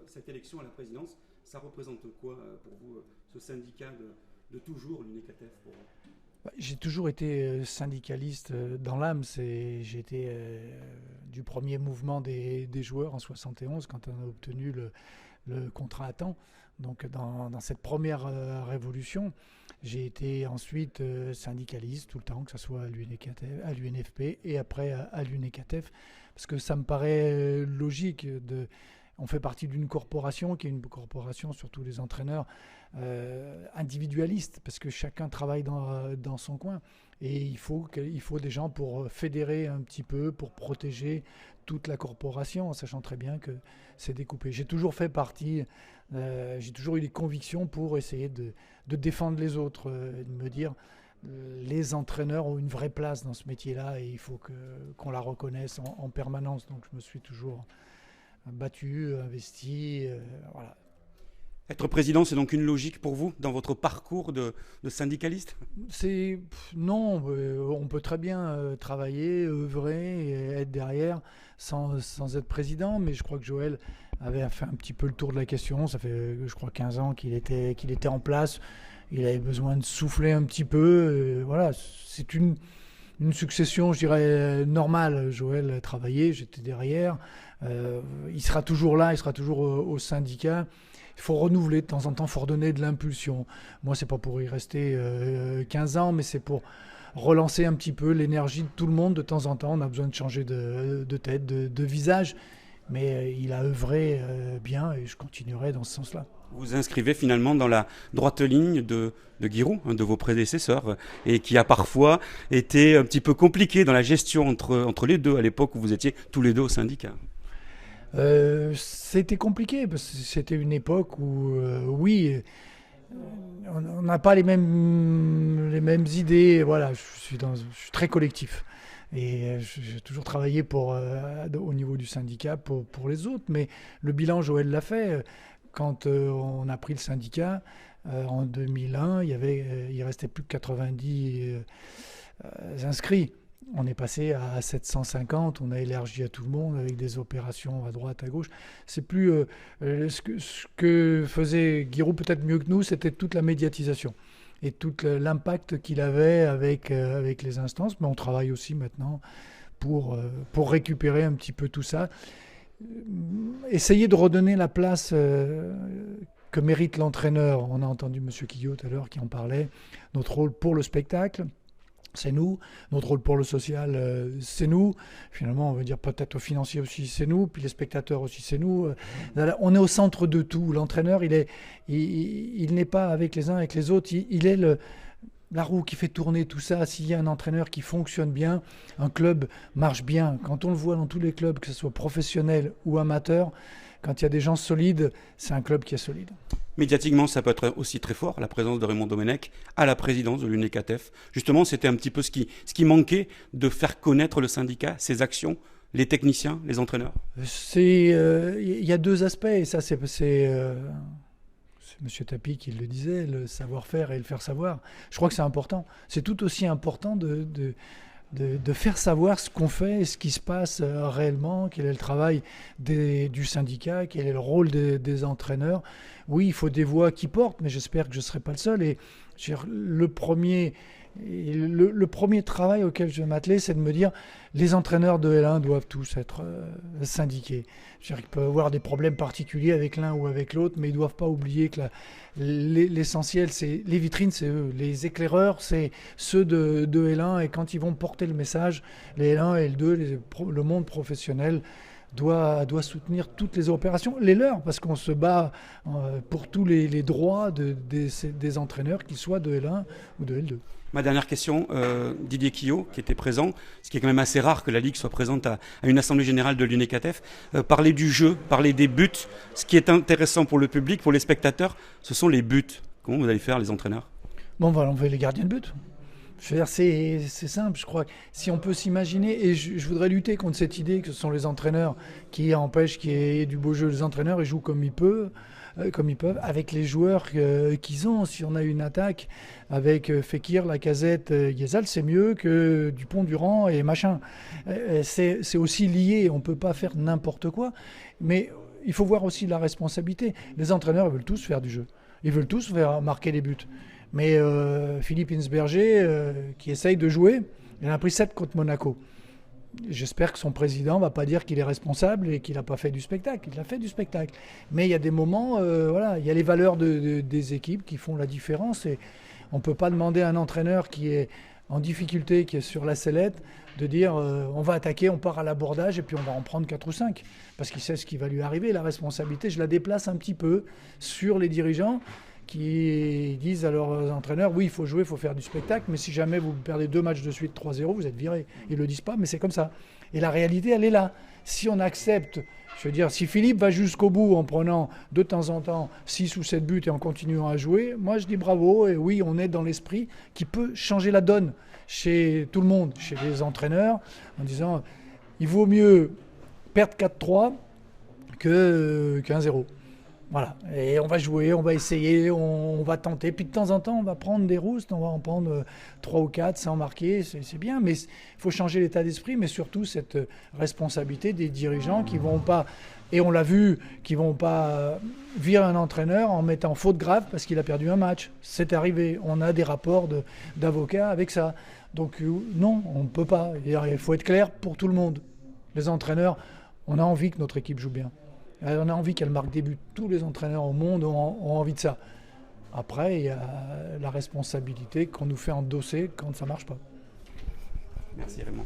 cette élection à la présidence, ça représente quoi pour vous, ce syndicat de toujours, l'UNECATEF pour vous? J'ai toujours été syndicaliste dans l'âme. J'ai été du premier mouvement des joueurs en 71 quand on a obtenu le contrat à temps. Donc dans cette première révolution, j'ai été ensuite syndicaliste tout le temps, que ce soit à l'UNFP et après à l'UNECATEF, parce que ça me paraît logique. On fait partie d'une corporation qui est une corporation, surtout les entraîneurs, individualiste, parce que chacun travaille dans son coin. Et il faut des gens pour fédérer un petit peu, pour protéger toute la corporation, en sachant très bien que c'est découpé. J'ai toujours fait partie, j'ai toujours eu des convictions pour essayer de défendre les autres, de me dire les entraîneurs ont une vraie place dans ce métier-là et il faut qu'on la reconnaisse en permanence. Donc je me suis toujours battu, investi, voilà. Être président, c'est donc une logique pour vous dans votre parcours de syndicaliste? Non, on peut très bien travailler, œuvrer et être derrière sans être président, mais je crois que Joël avait fait un petit peu le tour de la question. Ça fait, je crois, 15 ans qu'il était en place. Il avait besoin de souffler un petit peu. Voilà, c'est une succession, je dirais, normale. Joël a travaillé, j'étais derrière. Il sera toujours là, il sera toujours au syndicat. Il faut renouveler de temps en temps, il faut redonner de l'impulsion. Moi, c'est pas pour y rester 15 ans, mais c'est pour relancer un petit peu l'énergie de tout le monde. De temps en temps, on a besoin de changer de tête, de visage. Mais il a œuvré bien et je continuerai dans ce sens-là. Vous vous inscrivez finalement dans la droite ligne de Giroud, un de vos prédécesseurs, et qui a parfois été un petit peu compliqué dans la gestion entre les deux, à l'époque où vous étiez tous les deux au syndicat. C'était compliqué parce que c'était une époque où, oui, on n'a pas les mêmes idées. Voilà, je suis très collectif. Et j'ai toujours travaillé au niveau du syndicat pour les autres. Mais le bilan, Joël l'a fait. Quand on a pris le syndicat en 2001, il restait plus que 90 inscrits. On est passé à 750, on a élargi à tout le monde avec des opérations à droite, à gauche. C'est plus ce que faisait Giroud peut-être mieux que nous, c'était toute la médiatisation et tout l'impact qu'il avait avec les instances. Mais on travaille aussi maintenant pour récupérer un petit peu tout ça. Essayer de redonner la place que mérite l'entraîneur. On a entendu M. Quillot tout à l'heure qui en parlait. Notre rôle pour le spectacle, c'est nous. Notre rôle pour le social, c'est nous. Finalement, on veut dire peut-être aux financiers aussi, c'est nous. Puis les spectateurs aussi, c'est nous. On est au centre de tout. L'entraîneur, il n'est pas avec les uns, avec les autres. Il est la roue qui fait tourner tout ça. S'il y a un entraîneur qui fonctionne bien, un club marche bien. Quand on le voit dans tous les clubs, que ce soit professionnel ou amateur, quand il y a des gens solides, c'est un club qui est solide. Médiatiquement, ça peut être aussi très fort, la présence de Raymond Domenech à la présidence de l'UNECATEF. Justement, c'était un petit peu ce qui manquait de faire connaître le syndicat, ses actions, les techniciens, les entraîneurs. Il y a deux aspects, et ça c'est M. Tapi qui le disait, le savoir-faire et le faire savoir. Je crois que c'est important. C'est tout aussi important de faire savoir ce qu'on fait, ce qui se passe réellement, quel est le travail du syndicat, quel est le rôle des entraîneurs. Oui, il faut des voix qui portent, mais j'espère que je ne serai pas le seul. Et le premier travail auquel je vais m'atteler, c'est de me dire les entraîneurs de L1 doivent tous être syndiqués. Il peut y avoir des problèmes particuliers avec l'un ou avec l'autre, mais ils ne doivent pas oublier que l'essentiel, c'est les vitrines, c'est eux. Les éclaireurs, c'est ceux de L1. Et quand ils vont porter le message, les L1 et L2, le monde professionnel doit soutenir toutes les opérations, les leurs, parce qu'on se bat pour tous les droits des entraîneurs, qu'ils soient de L1 ou de L2. Ma dernière question, Didier Quillot, qui était présent, ce qui est quand même assez rare que la Ligue soit présente à une assemblée générale de l'UNECATEF, parler du jeu, parler des buts. Ce qui est intéressant pour le public, pour les spectateurs, ce sont les buts. Comment vous allez faire, les entraîneurs? Bon, on va enlever les gardiens de but. Je veux dire, c'est simple, je crois. Si on peut s'imaginer, et je voudrais lutter contre cette idée que ce sont les entraîneurs qui empêchent qu'il y ait du beau jeu. Les entraîneurs, ils jouent comme ils peuvent, avec les joueurs qu'ils ont. Si on a une attaque avec Fekir, Lacazette, Ghezal, c'est mieux que Dupont, Durand et machin. C'est aussi lié, on ne peut pas faire n'importe quoi. Mais il faut voir aussi la responsabilité. Les entraîneurs veulent tous faire du jeu. Ils veulent tous faire marquer les buts. Mais Philippe Insberger, qui essaye de jouer, il en a pris 7 contre Monaco. J'espère que son président ne va pas dire qu'il est responsable et qu'il n'a pas fait du spectacle. Il a fait du spectacle. Mais il y a des moments, il y a les valeurs des équipes qui font la différence. Et on ne peut pas demander à un entraîneur qui est en difficulté, qui est sur la sellette, de dire on va attaquer, on part à l'abordage et puis on va en prendre 4 ou 5. Parce qu'il sait ce qui va lui arriver. La responsabilité, je la déplace un petit peu sur les dirigeants qui disent à leurs entraîneurs, oui, il faut jouer, il faut faire du spectacle, mais si jamais vous perdez 2 matchs de suite 3-0, vous êtes viré. Ils ne le disent pas, mais c'est comme ça. Et la réalité, elle est là. Si on accepte, je veux dire, si Philippe va jusqu'au bout en prenant de temps en temps 6 ou 7 buts et en continuant à jouer, moi je dis bravo, et oui, on est dans l'esprit qui peut changer la donne chez tout le monde, chez les entraîneurs, en disant, il vaut mieux perdre 4-3 qu'un 0. Voilà, et on va jouer, on va essayer, on va tenter. Puis de temps en temps, on va prendre des roustes, on va en prendre 3 ou 4 sans marquer, c'est bien. Mais il faut changer l'état d'esprit, mais surtout cette responsabilité des dirigeants qui vont pas, et on l'a vu, qui vont pas virer un entraîneur en mettant faute grave parce qu'il a perdu un match. C'est arrivé, on a des rapports d'avocats avec ça. Donc non, on ne peut pas. Il faut être clair pour tout le monde. Les entraîneurs, on a envie que notre équipe joue bien. On a envie qu'elle marque des buts. Tous les entraîneurs au monde ont envie de ça. Après, il y a la responsabilité qu'on nous fait endosser quand ça ne marche pas. Merci Raymond.